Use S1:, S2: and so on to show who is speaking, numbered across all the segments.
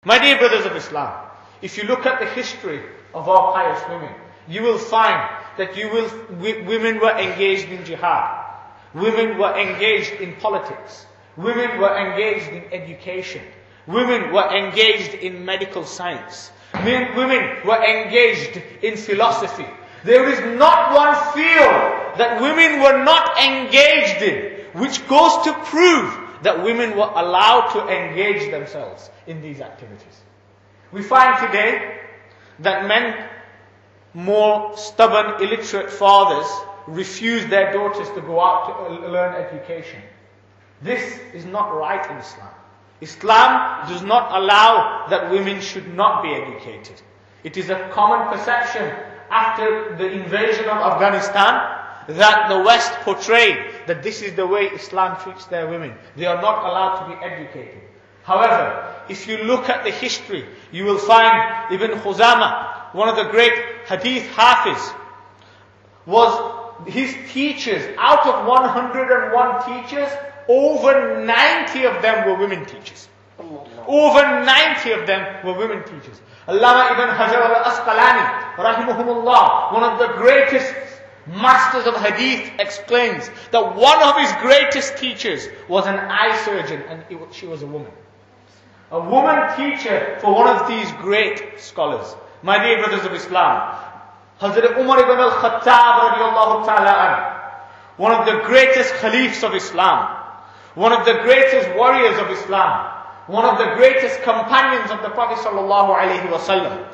S1: My dear brothers of Islam, if you look at the history of our pious women, you will find that women were engaged in jihad. Women were engaged in politics. Women were engaged in education. Women were engaged in medical science. Women were engaged in philosophy. There is not one field that women were not engaged in, which goes to prove that women were allowed to engage themselves in these activities. We find today that men, more stubborn, illiterate fathers, refuse their daughters to go out to learn education. This is not right in Islam. Islam does not allow that women should not be educated. It is a common perception after the invasion of Afghanistan that the West portrayed that this is the way Islam treats their women. They are not allowed to be educated. However, if you look at the history, you will find Ibn Khuzama, one of the great hadith hafiz, his teachers, out of 101 teachers, over 90 of them were women teachers. Over 90 of them were women teachers. Allama ibn Hajar al-Asqalani, rahimahumullah, one of the greatest masters of hadith, explains that one of his greatest teachers was an eye surgeon, and she was a woman. A woman teacher for one of these great scholars. My dear brothers of Islam, Hazrat Umar ibn al-Khattab radiallahu ta'ala anhu, one of the greatest caliphs of Islam, one of the greatest warriors of Islam, one of the greatest companions of the Prophet sallallahu alaihi wasallam,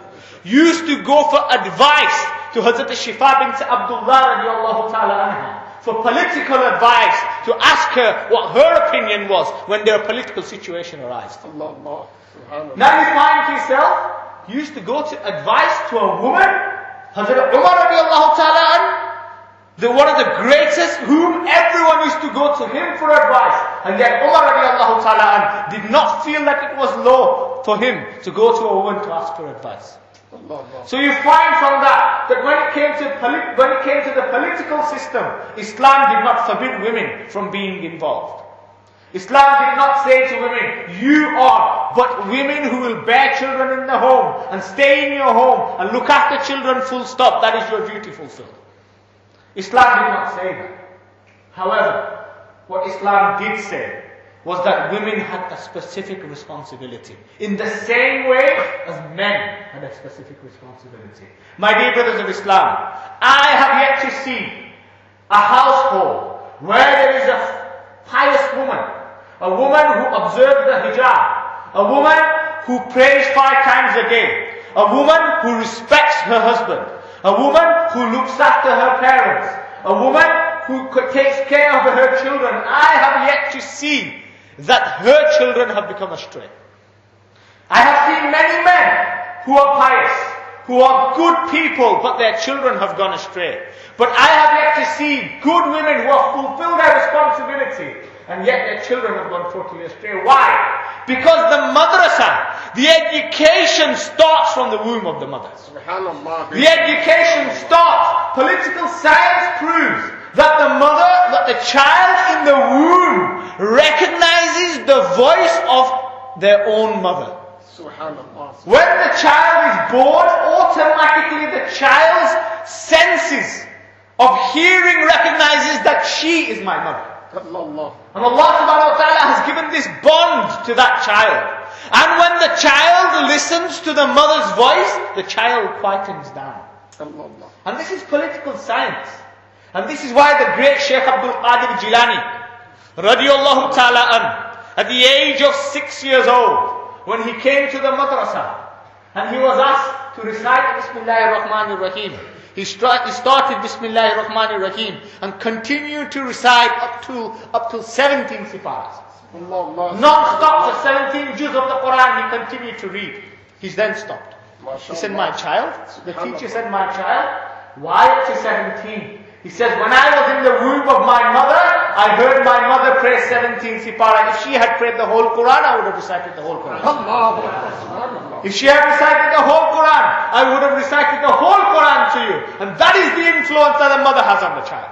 S1: used to go for advice to Hazrat Shifa bint Abdullah radiallahu ta'ala anha, for political advice, to ask her what her opinion was when their political situation arose. Now you find yourself, used to go to advice to a woman, Hazrat Umar radiallahu ta'ala anha, one of the greatest, whom everyone used to go to him for advice. And yet Umar radiallahu ta'ala anha did not feel that it was low for him to go to a woman to ask for advice. So you find from that when it came to the political system, Islam did not forbid women from being involved. Islam did not say to women, you are but women who will bear children in the home and stay in your home and look after children, full stop. That is your duty fulfilled. Islam did not say that. However, what Islam did say was that women had a specific responsibility, in the same way as men had a specific responsibility. My dear brothers of Islam, I have yet to see a household where there is a pious woman, a woman who observes the hijab, a woman who prays 5 times a day, a woman who respects her husband, a woman who looks after her parents, a woman who takes care of her children. I have yet to see that her children have become astray. I have seen many men who are pious, who are good people, but their children have gone astray. But I have yet to see good women who have fulfilled their responsibility, and yet their children have gone totally astray. Why? Because the madrasa, the education starts from the womb of the mother. The education starts. Political science proves that the child in the womb recognizes the voice of their own mother. When the child is born, automatically the child's senses of hearing recognizes that she is my mother. And Allah subhanahu wa ta'ala has given this bond to that child. And when the child listens to the mother's voice, the child quietens down. And this is political science. And this is why the great Shaykh Abdul Qadir Jilani, radiallahu ta'ala anhu, at the age of 6 years old, when he came to the madrasa, and he was asked to recite Bismillahir Rahmanir Rahim, he started Bismillahir Rahmanir Rahim and continued to recite up to 17 siparas. Non-stop for 17 juz of the Quran he continued to read. He then stopped. He said, my child, the teacher said, my child, why up to 17? He says, when I was in the womb of my mother, I heard my mother pray 17 sipara. If she had prayed the whole Quran, I would have recited the whole Quran. If she had recited the whole Quran, I would have recited the whole Quran to you. And that is the influence that a mother has on the child.